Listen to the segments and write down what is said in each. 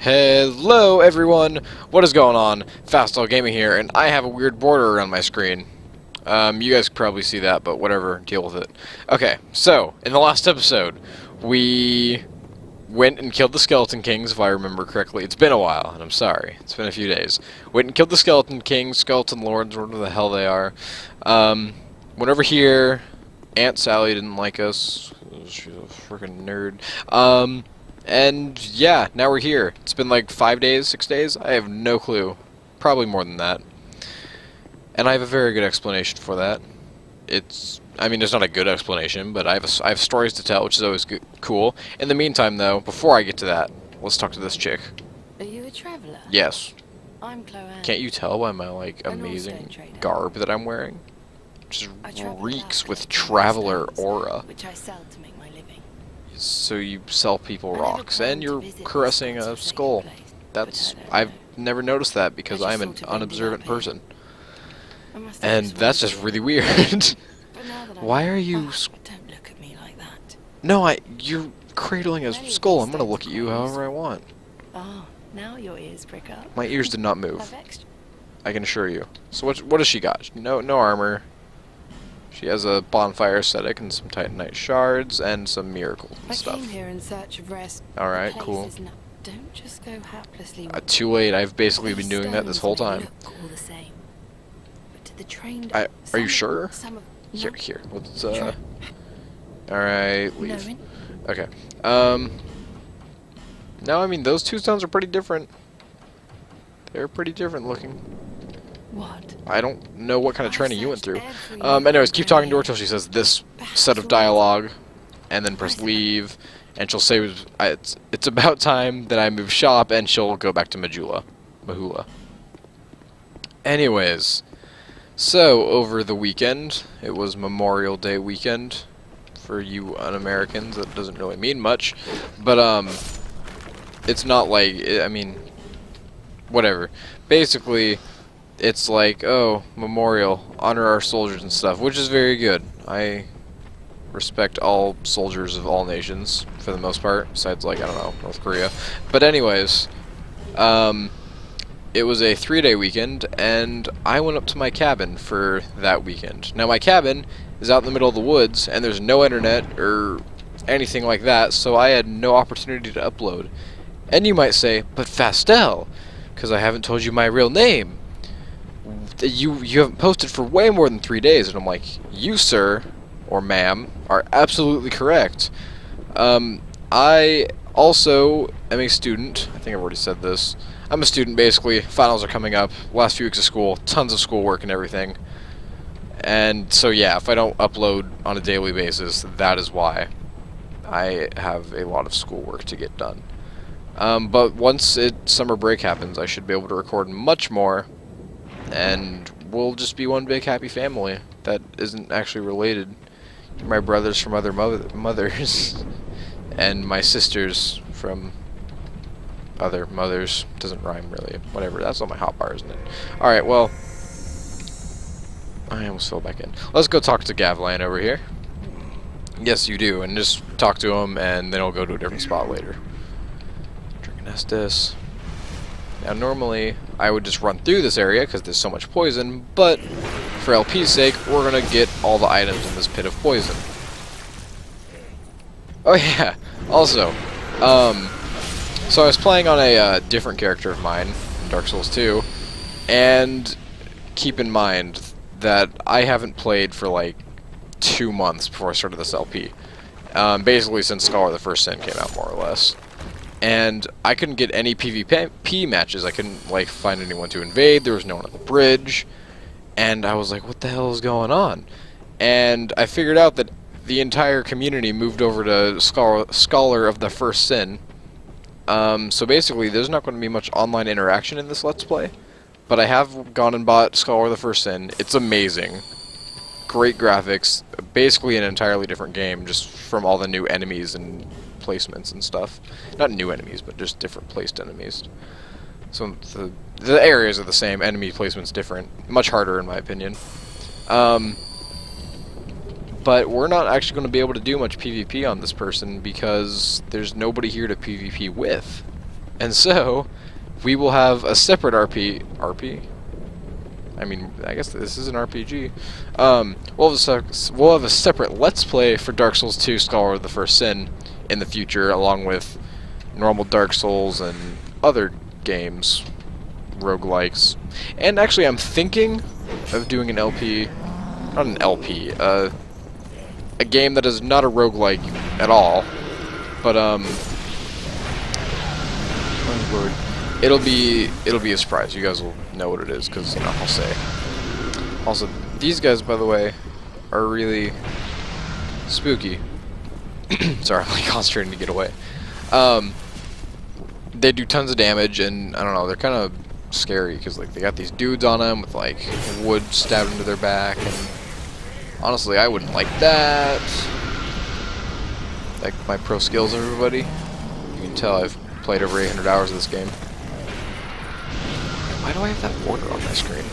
Hello everyone, what is going on? Fastall Gaming here, and I have a weird border around my screen. You guys can probably see that, but whatever, deal with it. Okay, so, in the last episode, we went and killed the Skeleton Kings, if I remember correctly. It's been a while, and I'm sorry, it's been a few days. Went and killed the Skeleton Kings, Skeleton Lords, whatever the hell they are. Went over here, Aunt Sally didn't like us, she's a freaking nerd. And yeah, now we're here. It's been like 5 days, 6 days? I have no clue. Probably more than that. And I have a very good explanation for that. I mean, there's not a good explanation, but I have stories to tell, which is always cool. In the meantime, though, before I get to that, let's talk to this chick. Are you a traveler? Yes. I'm Chloe. Can't you tell by my, like, amazing garb that I'm wearing? Just reeks with traveler aura. Which I sell to make my living. So you sell people rocks, and you're caressing a skull. I've never noticed that because I'm an unobservant person. And that's just really weird. Why are you... Don't look at me like that. No, you're cradling a skull. I'm gonna look at you however I want. Oh, now your ears prick up. My ears did not move. I can assure you. So what does she got? No armor. She has a bonfire aesthetic and some titanite shards and some miracle stuff. I came here in search of rest. Alright, cool. Don't just go haplessly. Too late. I've basically been doing that this whole time. All the same. But to the trained, are you sure? Here. Let's Alright, leave. Okay. No, I mean those two stones are pretty different. They're pretty different looking. What? I don't know what kind of training you went through. Anyways, keep talking to her till she says this set of dialogue, and then press leave, and she'll say it's about time that I move shop, and she'll go back to Mahula. Anyways, so over the weekend, it was Memorial Day weekend for you un-Americans. That doesn't really mean much, but it's not like I mean, whatever. Basically, it's like, oh, memorial, honor our soldiers and stuff, which is very good. I respect all soldiers of all nations, for the most part, besides, like, I don't know, North Korea. But anyways, it was a 3-day weekend, and I went up to my cabin for that weekend. Now, my cabin is out in the middle of the woods, and there's no internet or anything like that, so I had no opportunity to upload. And you might say, but Fastall, because I haven't told you my real name. You haven't posted for way more than 3 days, and I'm like, you, sir, or ma'am, are absolutely correct. I also am a student. I think I've already said this. I'm a student, basically. Finals are coming up. Last few weeks of school. Tons of schoolwork and everything. And so, yeah, if I don't upload on a daily basis, that is why. I have a lot of schoolwork to get done. But once summer break happens, I should be able to record much more. And we'll just be one big happy family that isn't actually related. My brothers from other mothers, and my sisters from other mothers. Doesn't rhyme really. Whatever. That's on my hotbar, isn't it? All right. Well, I almost fell back in. Let's go talk to Gavlan over here. Yes, you do, and just talk to him, and then I'll go to a different spot later. Drinking Estus. Now, normally, I would just run through this area because there's so much poison, but for LP's sake, we're going to get all the items in this pit of poison. Oh, yeah. Also, so I was playing on a different character of mine in Dark Souls 2, and keep in mind that I haven't played for, like, 2 months before I started this LP. Basically since Scholar of the First Sin came out, more or less. And I couldn't get any PvP matches. I couldn't, like, find anyone to invade. There was no one on the bridge. And I was like, what the hell is going on? And I figured out that the entire community moved over to Scholar of the First Sin. So basically, there's not going to be much online interaction in this Let's Play. But I have gone and bought Scholar of the First Sin. It's amazing. Great graphics. Basically an entirely different game, just from all the new enemies and placements and stuff. Not new enemies, but just different placed enemies. So the areas are the same, enemy placement's different. Much harder in my opinion. But we're not actually going to be able to do much PvP on this person because there's nobody here to PvP with. And so, we will have a separate RP? I mean, I guess this is an RPG. We'll have a separate Let's Play for Dark Souls 2 Scholar of the First Sin in the future, along with normal Dark Souls and other games, roguelikes. And actually, I'm thinking of doing an LP, not an LP, a game that is not a roguelike at all, but oh Lord. It'll be a surprise. You guys will know what it is, because, you know, I'll say. Also, these guys, by the way, are really spooky. Sorry, I'm like concentrating to get away. They do tons of damage, and I don't know, they're kind of scary, because like they got these dudes on them with like wood stabbed into their back, and honestly, I wouldn't like that. Like my pro skills, everybody. You can tell I've played over 800 hours of this game. Why do I have that border on my screen?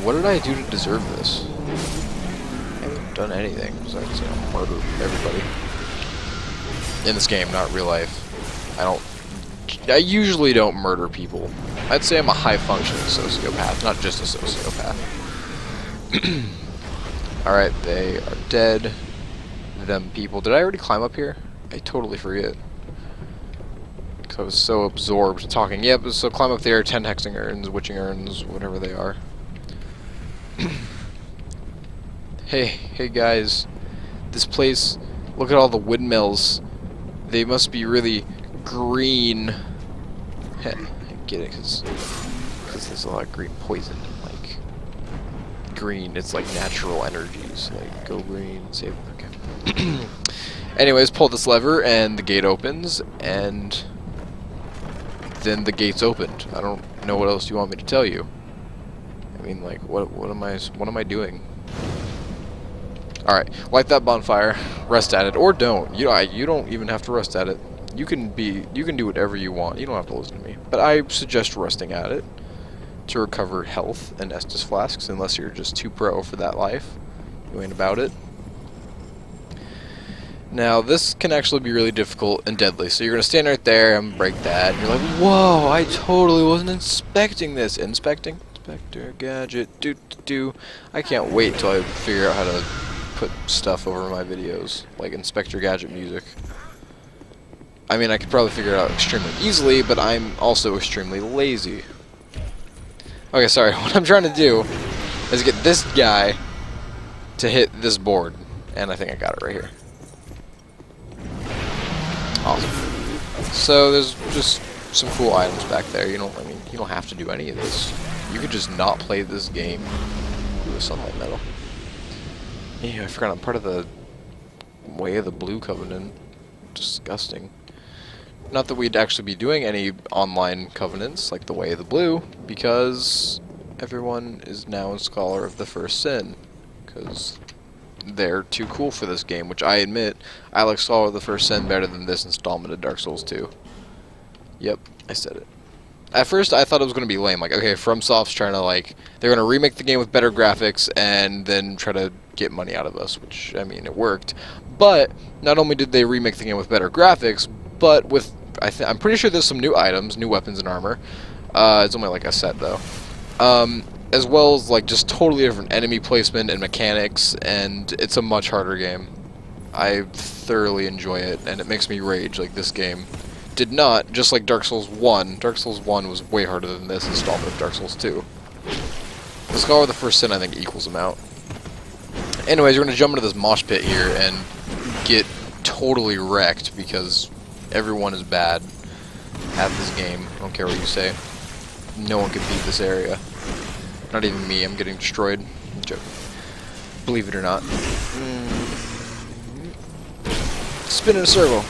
What did I do to deserve this? I haven't done anything besides, you know, murder everybody. In this game, not real life. I usually don't murder people. I'd say I'm a high-functioning sociopath, not just a sociopath. Alright, they are dead. Them people. Did I already climb up here? I totally forget. I was so absorbed talking. Yep, so climb up there, 10 hexing urns, witching urns, whatever they are. Hey guys. This place, look at all the windmills. They must be really green. I get it, because there's a lot of green poison. Like, green, it's like natural energies. Like, go green, save. Okay. Anyways, pull this lever, and the gate opens, and then the gate's opened. I don't know what else you want me to tell you. I mean, like, what am I doing? All right, light that bonfire, rest at it, or don't. You don't even have to rest at it. You can do whatever you want. You don't have to listen to me. But I suggest resting at it to recover health and Estus flasks, unless you're just too pro for that life. You ain't about it. Now, this can actually be really difficult and deadly. So you're going to stand right there and break that. And you're like, whoa, I totally wasn't inspecting this. Inspecting? Inspector Gadget. Do. I can't wait till I figure out how to put stuff over my videos. Like Inspector Gadget music. I mean, I could probably figure it out extremely easily, but I'm also extremely lazy. Okay, sorry. What I'm trying to do is get this guy to hit this board. And I think I got it right here. Awesome. So there's just some cool items back there. You don't have to do any of this. You could just not play this game with Sunlight Metal. Yeah, I forgot I'm part of the Way of the Blue Covenant. Disgusting. Not that we'd actually be doing any online covenants like the Way of the Blue, because everyone is now a Scholar of the First Sin. Because they're too cool for this game, which I admit, I like Scholar of the First Sin better than this installment of Dark Souls 2. Yep, I said it. At first, I thought it was going to be lame. Like, okay, FromSoft's trying to, like, they're going to remake the game with better graphics and then try to get money out of us, which, I mean, it worked. But not only did they remake the game with better graphics, but with, I'm pretty sure there's some new items, new weapons and armor. It's only like a set, though. As well as, like, just totally different enemy placement and mechanics, and it's a much harder game. I thoroughly enjoy it, and it makes me rage. Like, this game did not, just like Dark Souls 1. Dark Souls 1 was way harder than this installment of Dark Souls 2. The Scholar of the First Sin, I think, equals them out. Anyways, we're going to jump into this mosh pit here and get totally wrecked, because everyone is bad at this game. I don't care what you say. No one can beat this area. Not even me, I'm getting destroyed. I'm joking. Believe it or not. Spin in a circle.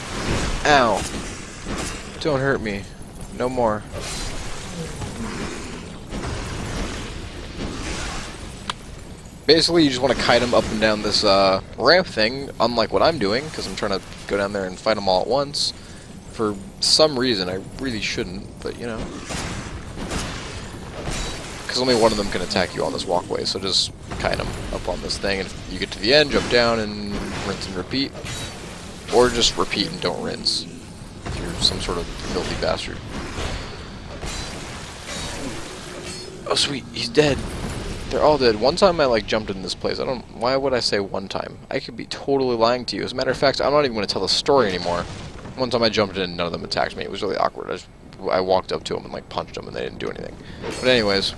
Ow. Don't hurt me. No more. Basically, you just want to kite them up and down this ramp thing, unlike what I'm doing, because I'm trying to go down there and fight them all at once. For some reason, I really shouldn't, but you know. Because only one of them can attack you on this walkway, so just kite them up on this thing, and if you get to the end, jump down and rinse and repeat. Or just repeat and don't rinse. If you're some sort of filthy bastard. Oh, sweet, he's dead. They're all dead. One time I, like, jumped in this place. Why would I say one time? I could be totally lying to you. As a matter of fact, I'm not even going to tell the story anymore. One time I jumped in and none of them attacked me. It was really awkward. I walked up to them and, like, punched them and they didn't do anything. But anyways.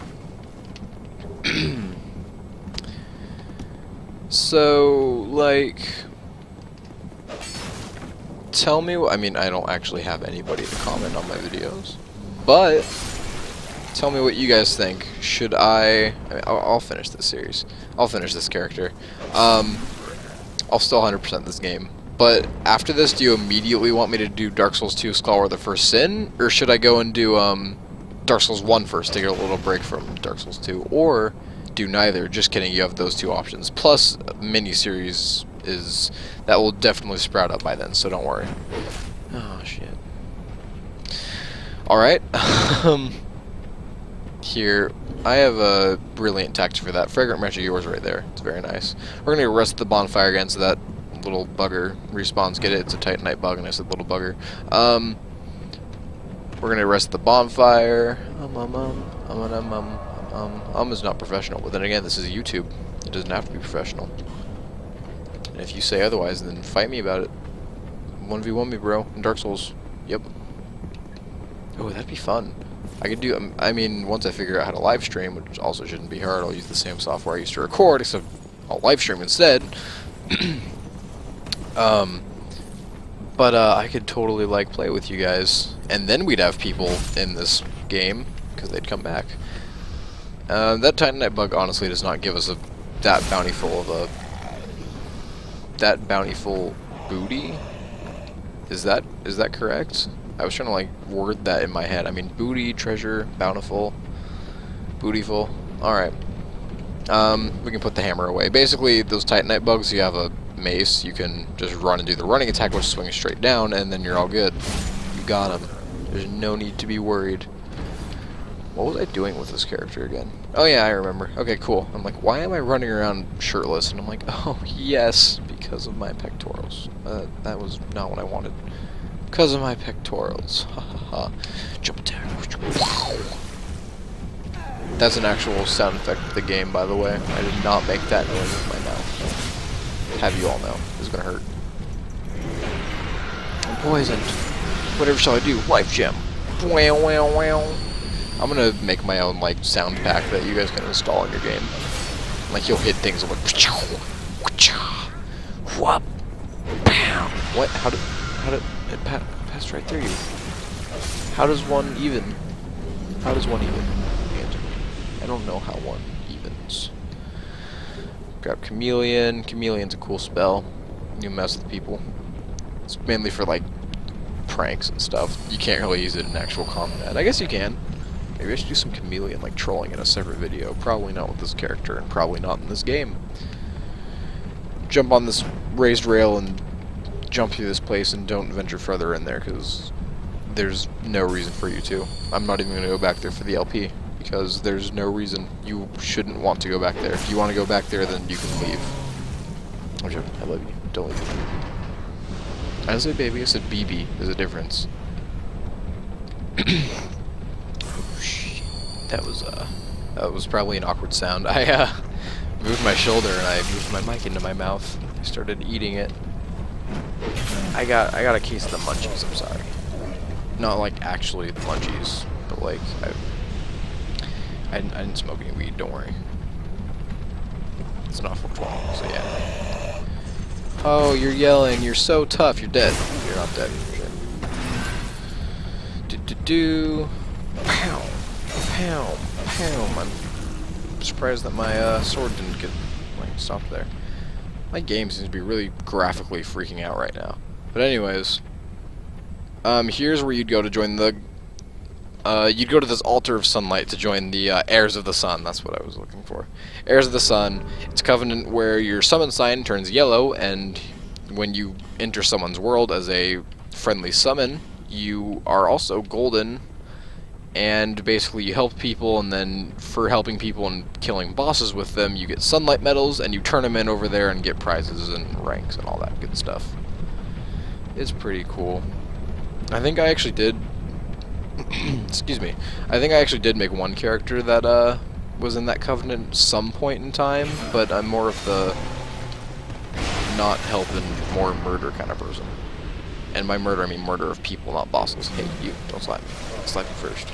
So, like... Tell me... I mean, I don't actually have anybody to comment on my videos. But... Tell me what you guys think. Should I mean, I'll finish this series. I'll finish this character. I'll still 100% this game. But after this, do you immediately want me to do Dark Souls 2 Skullwar the First Sin? Or should I go and do Dark Souls 1 first to get a little break from Dark Souls 2? Or do neither? Just kidding, you have those two options. Plus, mini-series is... that will definitely sprout up by then, so don't worry. Oh, shit. Alright. Here, I have a brilliant tactic for that. Fragrant Wretch of yours right there. It's very nice. We're going to rest the bonfire again so that little bugger respawns. Get it? It's a Titanite bug, and I said little bugger. We're going to rest the bonfire. Is not professional. But then again, this is YouTube. It doesn't have to be professional. And if you say otherwise, then fight me about it. 1v1 me, bro. In Dark Souls. Yep. Oh, that'd be fun. I could do, I mean, once I figure out how to live stream, which also shouldn't be hard, I'll use the same software I used to record, except I'll live stream instead. But I could totally, like, play with you guys, and then we'd have people in this game, because they'd come back. That Titanite bug honestly does not give us that bountiful booty. Is that correct? I was trying to, like, word that in my head. I mean, booty, treasure, bountiful, bootyful. Alright. We can put the hammer away. Basically, those Titanite bugs, you have a mace, you can just run and do the running attack, which swings straight down, and then you're all good. You got him. There's no need to be worried. What was I doing with this character again? Oh yeah, I remember. Okay, cool. I'm like, why am I running around shirtless? And I'm like, oh yes, because of my pectorals. That was not what I wanted. Because of my pectorals. Ha ha ha. Jump attack. That's an actual sound effect of the game, by the way. I did not make that noise with my mouth. Have you all know. This is gonna hurt. I'm poisoned. Whatever shall I do? Life gem. Wow, wow, wow. I'm gonna make my own, like, sound pack that you guys can install in your game. Like, you'll hit things like, whoop, pow. What? How did it pass right through you? How does one even? How does one even? Answer me. I don't know how one evens. Grab Chameleon. Chameleon's a cool spell. You mess with people. It's mainly for, like, pranks and stuff. You can't really use it in actual combat. I guess you can. Maybe I should do some Chameleon, like, trolling in a separate video. Probably not with this character, and probably not in this game. Jump on this raised rail and jump through this place and don't venture further in there, because there's no reason for you to. I'm not even going to go back there for the LP, because there's no reason. You shouldn't want to go back there. If you want to go back there, then you can leave. I'm joking. I love you. Don't leave. I didn't say baby, I said BB. There's a difference. That was probably an awkward sound. I moved my shoulder and I moved my mic into my mouth. I started eating it. I got a case of the munchies. I'm sorry. Not like actually the munchies, but like I didn't smoke any weed. Don't worry. It's not 420, so yeah. Oh, you're yelling. You're so tough. You're dead. You're not dead. Do. Pow. Pow. Pow. I'm surprised that my sword didn't get like stopped there. My game seems to be really graphically freaking out right now. But anyways, here's where you'd go to join the. You'd go to this altar of sunlight to join the Heirs of the Sun. That's what I was looking for. Heirs of the Sun. It's a covenant where your summon sign turns yellow, and when you enter someone's world as a friendly summon, you are also golden. And basically you help people, and then for helping people and killing bosses with them, you get sunlight medals, and you turn them in over there and get prizes and ranks and all that good stuff. It's pretty cool. I think I actually did Excuse me. I think I actually did make one character that was in that covenant at some point in time, but I'm more of the not helping, more murder kind of person. And by murder, I mean murder of people, not bosses. Hey, you, don't slap me. I'll slap you first.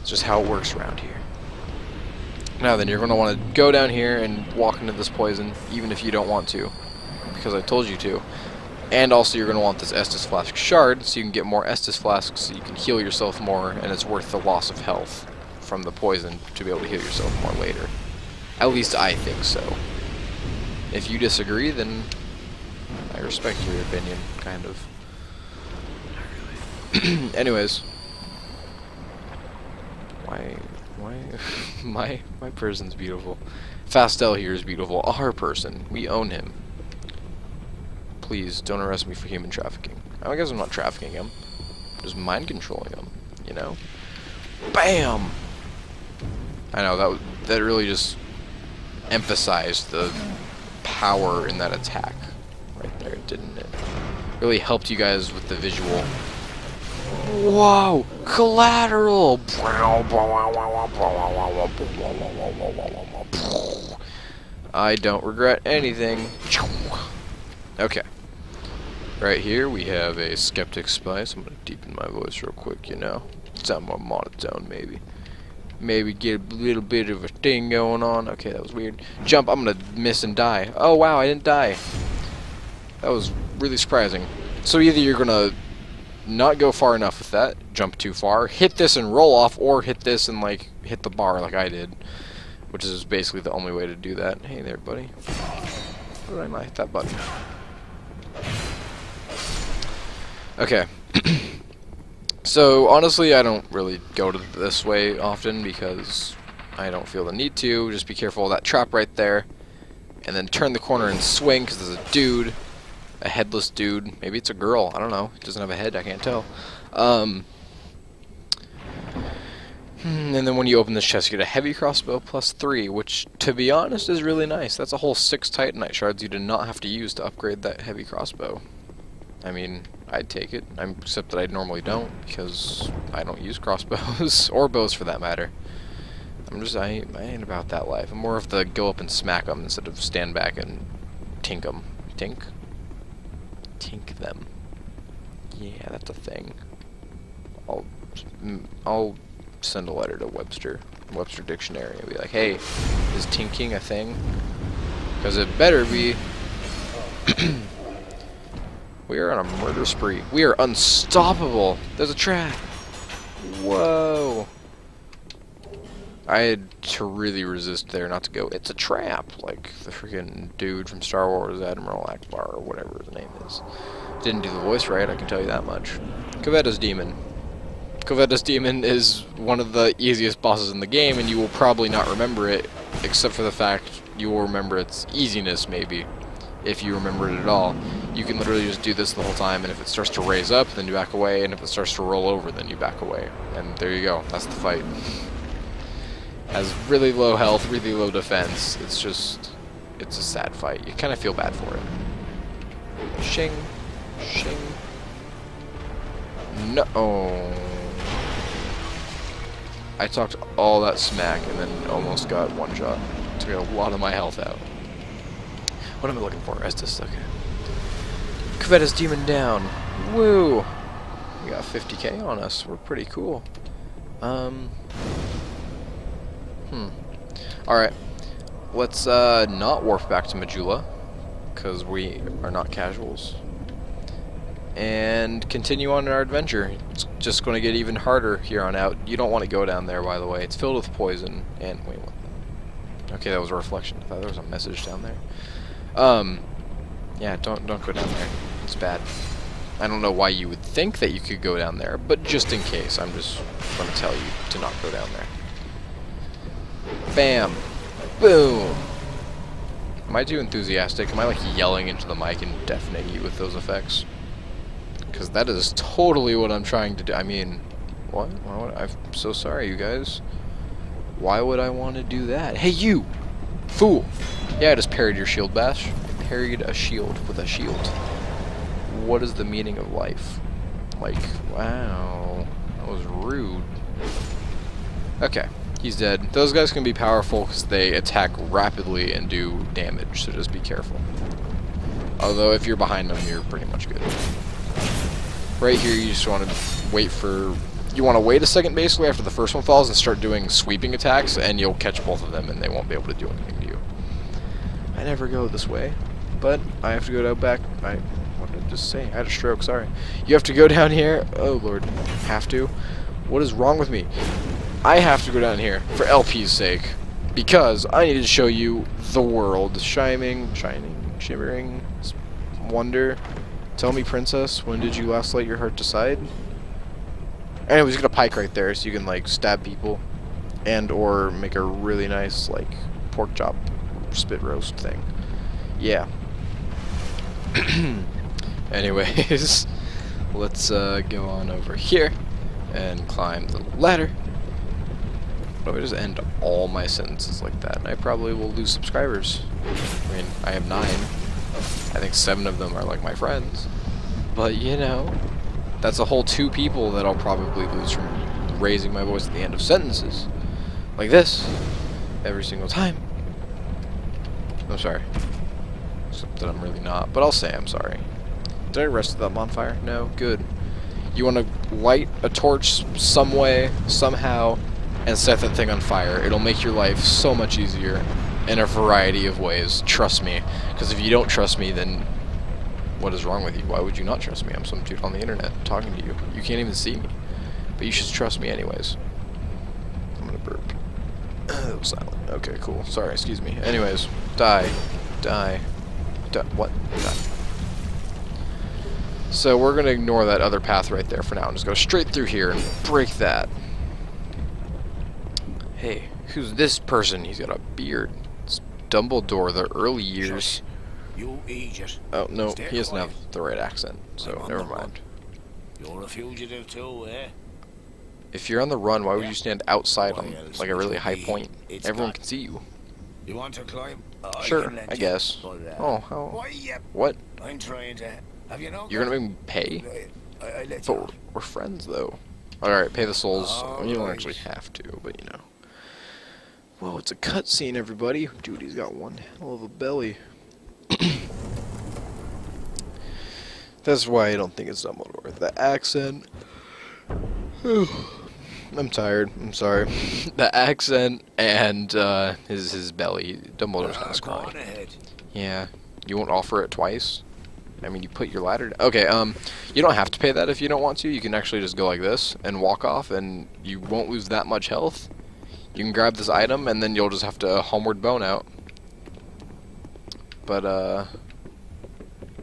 It's just how it works around here. Now then, you're going to want to go down here and walk into this poison, even if you don't want to, because I told you to. And also, you're going to want this Estus Flask Shard, so you can get more Estus Flasks, so you can heal yourself more, and it's worth the loss of health from the poison to be able to heal yourself more later. At least I think so. If you disagree, then I respect your opinion, kind of. Anyways. Why my person's beautiful. Fastel here is beautiful. Our person. We own him. Please don't arrest me for human trafficking. I guess I'm not trafficking him. I'm just mind controlling him, you know? Bam! I know that really just emphasized the power in that attack right there, didn't it? Really helped you guys with the visual. Whoa! Collateral! I don't regret anything. Okay. Right here we have a Skeptic Spice. I'm gonna deepen my voice real quick, you know. Sound more monotone, maybe. Maybe get a little bit of a thing going on. Okay, that was weird. Jump, I'm gonna miss and die. Oh wow, I didn't die. That was really surprising. So either you're gonna not go far enough with that, jump too far, hit this and roll off, or hit this and like hit the bar like I did, which is basically the only way to do that. Hey there, buddy. Why did I hit that button? Okay. So honestly, I don't really go to this way often because I don't feel the need to. Just be careful of that trap right there, and then turn the corner and swing because there's a dude. A headless dude. Maybe it's a girl. I don't know. It doesn't have a head. I can't tell. And then when you open this chest, you get a heavy crossbow +3, which, to be honest, is really nice. That's a whole 6 Titanite shards you did not have to use to upgrade that heavy crossbow. I mean, I'd take it. Except that I normally don't, because I don't use crossbows, or bows for that matter. I ain't about that life. I'm more of the go up and smack them instead of stand back and tink them. Tink? Tink them. Yeah, that's a thing. I'll send a letter to Webster Dictionary and be like, hey, is tinking a thing? Because it better be. We are on a murder spree. We are unstoppable. There's a trap. Whoa. I had to really resist there not to go, it's a trap, like the freaking dude from Star Wars, Admiral Akbar, or whatever his name is. Didn't do the voice right, I can tell you that much. Covetta's Demon. Covetta's Demon is one of the easiest bosses in the game, and you will probably not remember it, except for the fact you will remember its easiness, maybe, if you remember it at all. You can literally just do this the whole time, and if it starts to raise up, then you back away, and if it starts to roll over, then you back away. And there you go, that's the fight. Has really low health, really low defense. It's a sad fight. You kind of feel bad for it. Shing. Shing. No. Oh. I talked all that smack and then almost got one shot. Took a lot of my health out. What am I looking for? Estus, okay. Covetta's Demon down. Woo! We got 50k on us. We're pretty cool. Alright. Let's not warp back to Majula, because we are not casuals. And continue on our adventure. It's just going to get even harder here on out. You don't want to go down there, by the way. It's filled with poison. And wait, what? Okay, that was a reflection. I thought there was a message down there. Yeah, don't go down there. It's bad. I don't know why you would think that you could go down there, but just in case, I'm just going to tell you to not go down there. Bam! Boom! Am I too enthusiastic? Am I like yelling into the mic and deafening you with those effects? Because that is totally what I'm trying to do. I mean, what? I'm so sorry, you guys. Why would I want to do that? Hey, you! Fool! Yeah, I just parried your shield bash. I parried a shield with a shield. What is the meaning of life? Like, wow. was rude. Okay, he's dead. Those guys can be powerful because they attack rapidly and do damage, so just be careful. Although if you're behind them, you're pretty much good. Right here, you just want to wait for... You want to wait a second, basically, after the first one falls and start doing sweeping attacks, and you'll catch both of them, and they won't be able to do anything to you. I never go this way, but I have to go down back. What did I just say? I had a stroke, sorry. You have to go down here. Oh, Lord. Have to? What is wrong with me? I have to go down here for LP's sake, because I need to show you the world. Shining, shimmering, wonder. Tell me, princess, when did you last let your heart decide? Anyways, you got a pike right there, so you can, like, stab people, and or make a really nice, like, pork chop spit roast thing. Yeah. Anyways, let's go on over here and climb the ladder. Why don't I just end all my sentences like that? And I probably will lose subscribers. I mean, I have 9. I think 7 of them are like my friends. But you know, that's a whole 2 people that I'll probably lose from raising my voice at the end of sentences. Like this. Every single time. I'm sorry. Except that I'm really not. But I'll say I'm sorry. Did I rest them on fire? No? Good. You want to light a torch some way, somehow, and set that thing on fire. It'll make your life so much easier in a variety of ways. Trust me. Because if you don't trust me, then what is wrong with you? Why would you not trust me? I'm some dude on the internet talking to you. You can't even see me. But you should trust me anyways. I'm gonna burp. That was silent. Okay, cool. Sorry, excuse me. Anyways, die. What? Die. So we're gonna ignore that other path right there for now and just go straight through here and break that. Hey, who's this person? He's got a beard. It's Dumbledore, the early years. You idiot. Oh, no, he doesn't have the right accent, so never mind. You're a fugitive too, eh? If you're on the run, why would you stand outside on, like, a really high point? Everyone can see you. You want to climb? Sure, I guess. Oh, how? What? I'm trying to... Have you no... You're gonna make me pay? I let But you... we're friends, though. Alright, pay the souls. You don't actually have to, but you know. Whoa, it's a cutscene, everybody. Dude, he's got one hell of a belly. That's why I don't think it's Dumbledore. The accent. I'm tired. I'm sorry. The accent and his belly. Dumbledore's kind of Go on scrawny. ahead. Yeah. You won't offer it twice? I mean, you put your ladder down. Okay, you don't have to pay that if you don't want to. You can actually just go like this and walk off, and you won't lose that much health. You can grab this item, and then you'll just have to homeward bone out. But,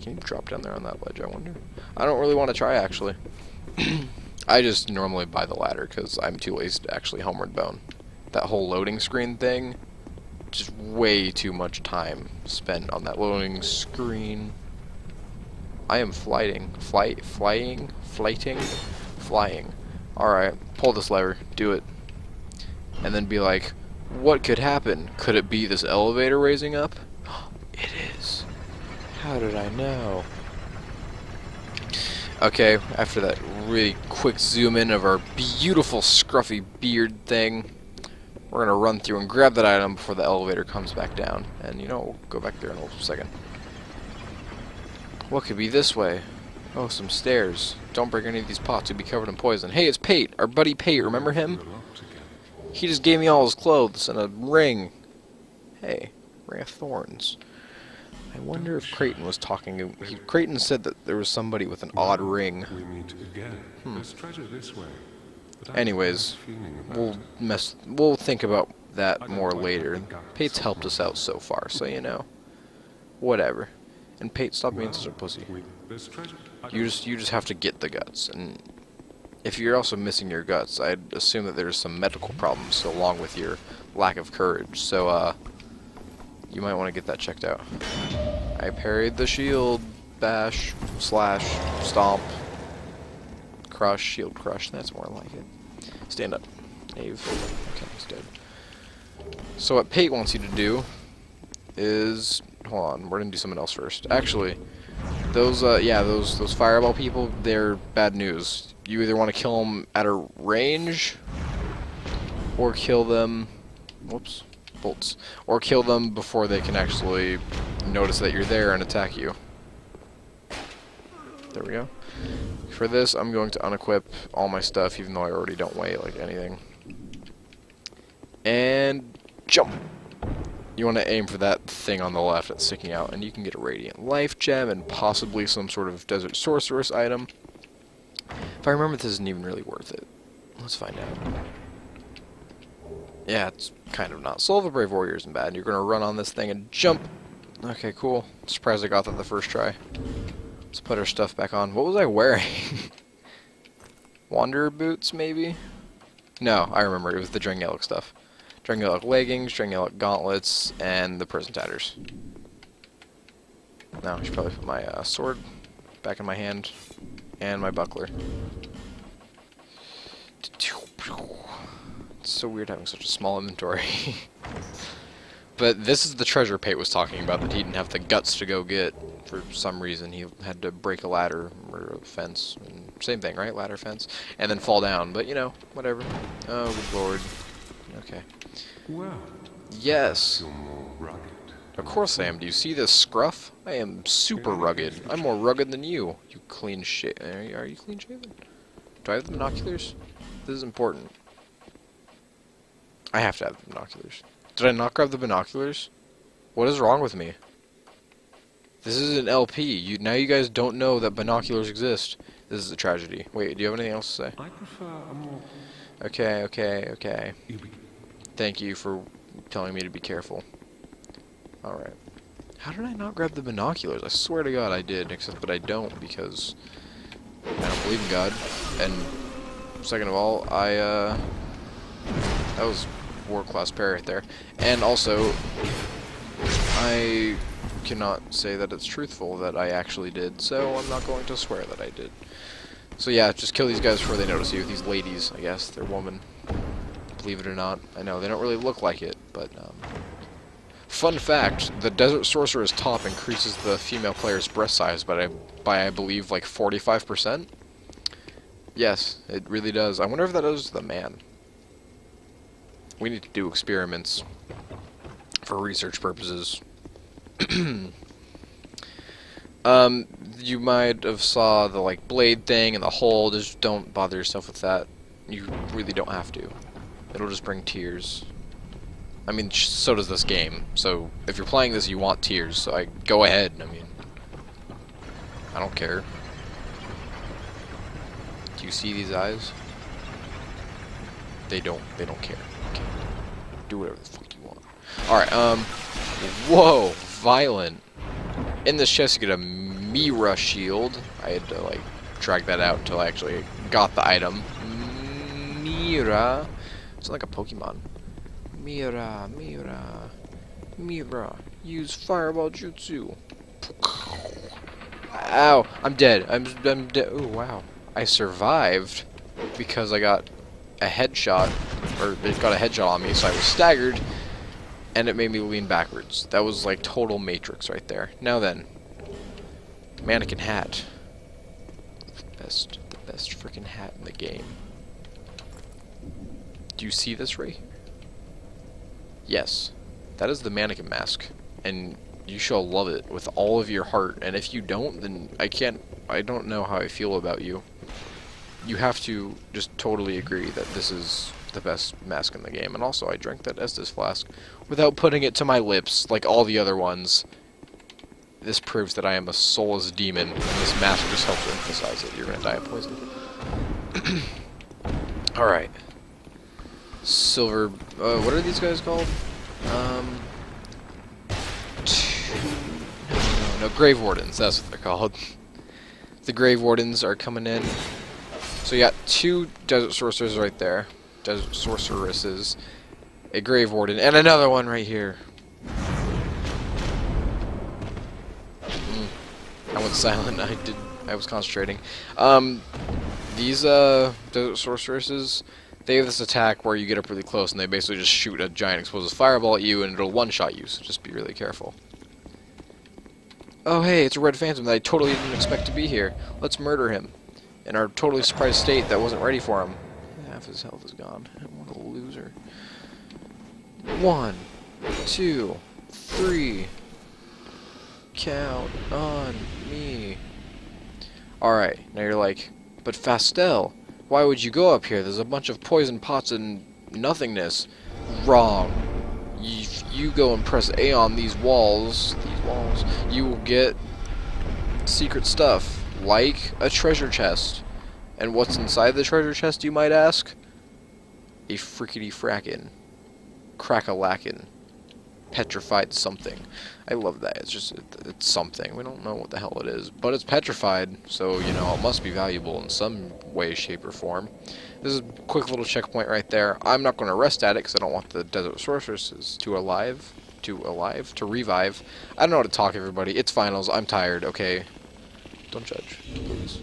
can you drop down there on that ledge, I wonder? I don't really want to try, actually. I just normally buy the ladder, because I'm too lazy to actually homeward bone. That whole loading screen thing, just way too much time spent on that loading screen. I am flying. Alright, pull this lever, do it. And then be like, what could happen? Could it be this elevator raising up? It is. How did I know? Okay, after that really quick zoom in of our beautiful scruffy beard thing, we're gonna run through and grab that item before the elevator comes back down. And you know, we'll go back there in a second. What could be this way? Oh, some stairs. Don't break any of these pots, you'll be covered in poison. Hey, it's Pate, our buddy Pate, remember him? He just gave me all his clothes and a ring. Hey, ring of thorns. I wonder if Creighton was talking. Creighton said that there was somebody with an odd ring. We meet again. There's treasure this way. Anyways, we'll think about that more later. Pate's helped us out so far, so you know. Whatever. And Pate, stop being such a pussy. You just have to get the guts, and if you're also missing your guts, I'd assume that there's some medical problems along with your lack of courage. So you might want to get that checked out. I parried the shield bash slash stomp crush shield crush. That's more like it. Stand up, Knave. Okay, he's dead. So what Pate wants you to do is, hold on, we're gonna do something else first. Actually, those fireball people, they're bad news. you either want to kill them at a range, or kill them, whoops, bolts, or kill them before they can actually notice that you're there and attack you. There we go. For this, I'm going to unequip all my stuff, even though I already don't weigh like anything. And jump! You want to aim for that thing on the left that's sticking out, and you can get a Radiant Life Gem and possibly some sort of Desert Sorceress item. If I remember, this isn't even really worth it. Let's find out. Yeah, it's kind of not. Soul of a Brave Warrior isn't bad. You're going to run on this thing and jump. Okay, cool. Surprised I got that the first try. Let's put our stuff back on. What was I wearing? Wanderer boots, maybe? No, I remember. It was the Drangelic stuff. Drangelic leggings, Drangelic gauntlets, and the prison tatters. Now I should probably put my sword back in my hand, and my buckler. It's so weird having such a small inventory. But this is the treasure Pate was talking about that he didn't have the guts to go get. For some reason, he had to break a ladder or a fence. And same thing, right? Ladder, fence. And then fall down. But, you know, whatever. Oh, good lord. Okay. Well, Yes. you're more rugged. Of course I am. Do you see this scruff? I am super rugged. I'm more rugged than you. You clean shit. Are you clean shaven? Do I have the binoculars? This is important. I have to have the binoculars. Did I not grab the binoculars? What is wrong with me? This is an LP. Now you guys don't know that binoculars exist. This is a tragedy. Wait, do you have anything else to say? I prefer a more... Okay. You be... Thank you for telling me to be careful. Alright. How did I not grab the binoculars? I swear to God I did, except that I don't because I don't believe in God. And second of all, that was world-class parry right there. And also, I cannot say that it's truthful that I actually did, so I'm not going to swear that I did. So yeah, just kill these guys before they notice you. These ladies, I guess. They're women. Believe it or not. I know, they don't really look like it, but, fun fact, the Desert Sorcerer's top increases the female player's breast size by I believe, like 45%? Yes, it really does. I wonder if that does to the man. We need to do experiments for research purposes. You might have saw the, like, blade thing and the hole. Just don't bother yourself with that. You really don't have to. It'll just bring tears. I mean, so does this game. So, if you're playing this, you want tears. So, go ahead. I mean, I don't care. Do you see these eyes? They don't care. Okay. Do whatever the fuck you want. Alright, whoa! Violent. In this chest, you get a Mira shield. I had to, like, drag that out until I actually got the item. Mira. It's like a Pokemon. Mira. Use Fireball Jutsu. Ow! I'm dead. I'm dead. Ooh, wow. I survived because I got a headshot, or it got a headshot on me, so I was staggered, and it made me lean backwards. That was like total Matrix right there. Now then, mannequin hat. The best freaking hat in the game. Do you see this right here? Yes, that is the mannequin mask, and you shall love it with all of your heart. And if you don't, then I don't know how I feel about you. You have to just totally agree that this is the best mask in the game. And also, I drank that Estus flask without putting it to my lips like all the other ones. This proves that I am a soulless demon, and this mask just helps to emphasize it. You're gonna die of poison. Alright. Silver... what are these guys called? No, Grave Wardens, that's what they're called. The Grave Wardens are coming in. So you got 2 Desert Sorcerers right there. Desert Sorceresses. A Grave Warden, and another one right here. I went silent, I was concentrating. These, Desert Sorceresses, they have this attack where you get up really close and they basically just shoot a giant explosive fireball at you and it'll one-shot you, so just be really careful. Oh hey, it's a Red Phantom that I totally didn't expect to be here. Let's murder him. in our totally surprised state that wasn't ready for him. Half his health is gone. What a loser. 1, 2, 3. Count on me. Alright, now you're like, but Fastel, why would you go up here? There's a bunch of poison pots and nothingness. Wrong. You go and press A on these walls, you will get secret stuff, like a treasure chest. And what's inside the treasure chest, you might ask? A frickety-frackin', crack-a-lackin', petrified something. I love that. It's just, it's something. We don't know what the hell it is, but it's petrified, so, you know, it must be valuable in some way, shape, or form. This is a quick little checkpoint right there. I'm not going to rest at it because I don't want the Desert Sorceresses to revive. I don't know how to talk, everybody. It's finals. I'm tired, okay? Don't judge, please.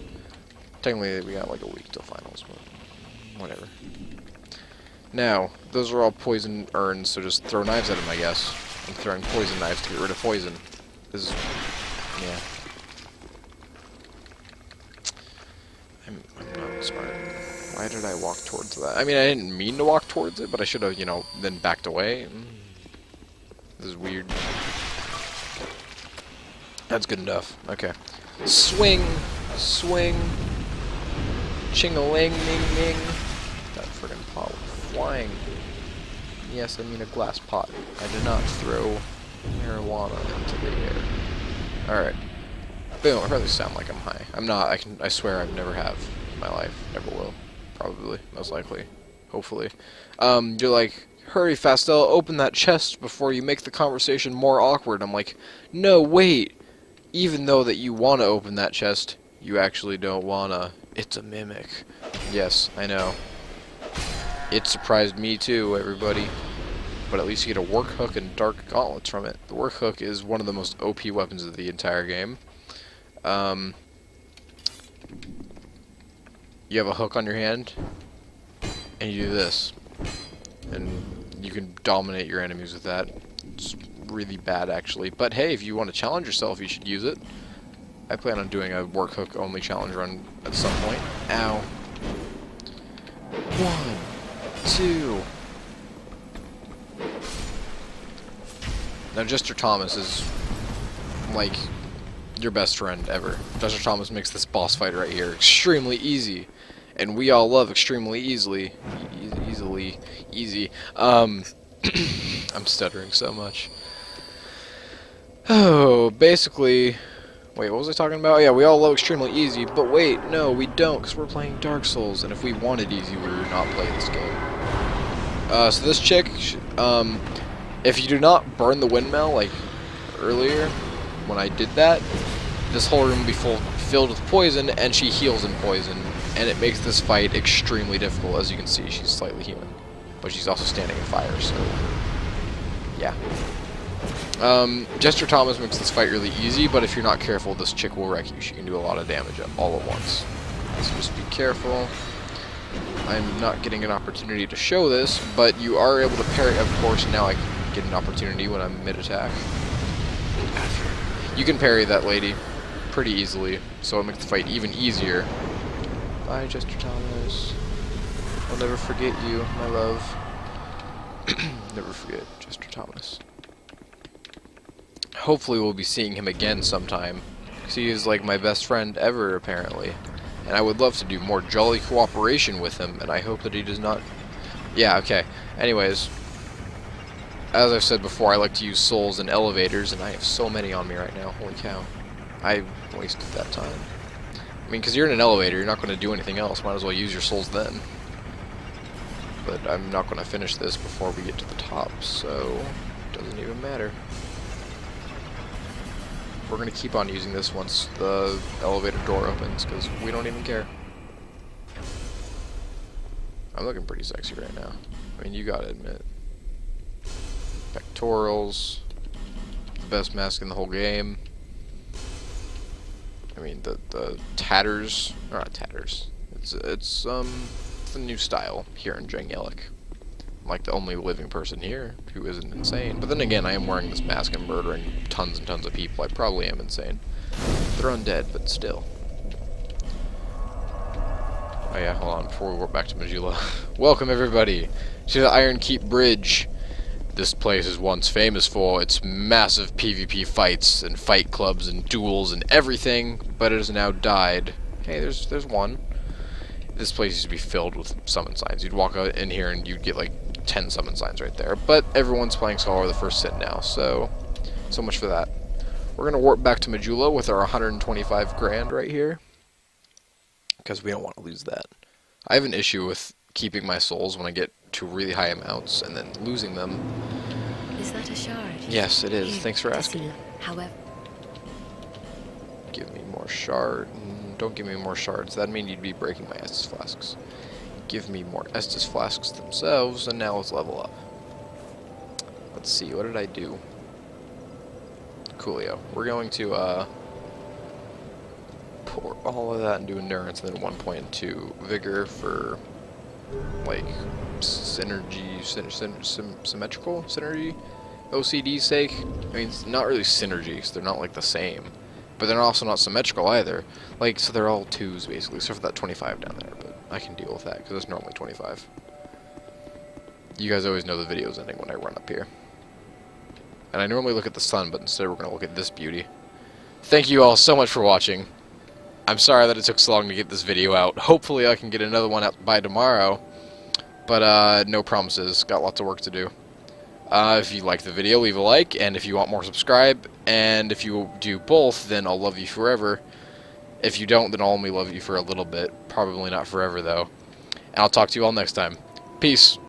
Technically, we got like a week till finals, but whatever. Now, those are all poison urns, so just throw knives at them, I guess. I'm throwing poison knives to get rid of poison. This is, yeah. I'm not smart. Why did I walk towards that? I mean, I didn't mean to walk towards it, but I should have, you know, then backed away. This is weird. That's good enough. Okay. Swing! Swing! Ching-a-ling-ning-ning! That friggin' pot was flying. Yes, I mean a glass pot. I did not throw marijuana into the air. Alright. Boom, I probably sound like I'm high. I'm not, I swear I've never have in my life. Never will. Probably, most likely. Hopefully. You're like, hurry, Fastel, open that chest before you make the conversation more awkward. I'm like, no, wait! Even though that you want to open that chest, you actually don't wanna. It's a mimic. Yes, I know. It surprised me too, everybody. But at least you get a work hook and dark gauntlets from it. The work hook is one of the most OP weapons of the entire game. You have a hook on your hand, and you do this. And you can dominate your enemies with that. It's really bad, actually. But hey, if you want to challenge yourself, you should use it. I plan on doing a work hook only challenge run at some point. Ow. 1, 2. Now, Jester Thomas is like your best friend ever. Jester Thomas makes this boss fight right here extremely easy, and we all love extremely easy. I'm stuttering so much. Oh, basically. Wait, what was I talking about? Yeah, we all love extremely easy, but wait, no, we don't, because we're playing Dark Souls, and if we wanted easy, we would not play this game. So this chick, if you do not burn the windmill, like earlier, when I did that, this whole room will be filled with poison, and she heals in poison, and it makes this fight extremely difficult. As you can see, she's slightly human, but she's also standing in fire, so yeah. Jester Thomas makes this fight really easy, but if you're not careful, this chick will wreck you. She can do a lot of damage all at once. So just be careful. I'm not getting an opportunity to show this, but you are able to parry, of course. Now I can get an opportunity when I'm mid-attack. You can parry that lady pretty easily, so it makes the fight even easier. Bye, Jester Thomas. I'll never forget you, my love. Never forget Jester Thomas. Hopefully we'll be seeing him again sometime, because he is like my best friend ever, apparently. And I would love to do more jolly cooperation with him, and I hope that he does not... Yeah, okay. Anyways, as I've said before, I like to use souls in elevators, and I have so many on me right now. Holy cow. I wasted that time. I mean, because you're in an elevator, you're not going to do anything else. Might as well use your souls then. But I'm not going to finish this before we get to the top, so it doesn't even matter. We're going to keep on using this once the elevator door opens, because we don't even care. I'm looking pretty sexy right now. I mean, you gotta admit. Pectorals. The best mask in the whole game. I mean, the tatters. Or not tatters. It's a new style here in Drangelic. I'm like the only living person here who isn't insane. But then again, I am wearing this mask and murdering tons and tons of people. I probably am insane. They're undead, but still. Oh yeah, hold on, before we warp back to Majula. Welcome everybody to the Iron Keep Bridge. This place is once famous for its massive PvP fights and fight clubs and duels and everything, but it has now died. Hey, there's one. This place used to be filled with summon signs. You'd walk out in here and you'd get like 10 summon signs right there. But everyone's playing Scholar the first sit now, so much for that. We're gonna warp back to Majula with our 125 grand right here, because we don't want to lose that. I have an issue with keeping my souls when I get to really high amounts and then losing them. Is that a shard? Yes, it is. Thanks for asking. Tassila. However, Give me more shard. Don't give me more shards. That'd mean you'd be breaking my Estus flasks. Give me more Estus flasks themselves, and now let's level up. Let's see, what did I do? Coolio. We're going to pour all of that into endurance, and then 1.2 vigor for like synergy, symmetrical synergy, OCD's sake. I mean, it's not really synergy, because they're not like the same, but they're also not symmetrical either. Like, so they're all 2s basically, except for that 25 down there. But I can deal with that because it's normally 25. You guys always know the video's ending when I run up here. And I normally look at the sun, but instead we're going to look at this beauty. Thank you all so much for watching. I'm sorry that it took so long to get this video out. Hopefully I can get another one up by tomorrow. But no promises. Got lots of work to do. If you like the video, leave a like. And if you want more, subscribe. And if you do both, then I'll love you forever. If you don't, then I'll only love you for a little bit. Probably not forever, though. And I'll talk to you all next time. Peace.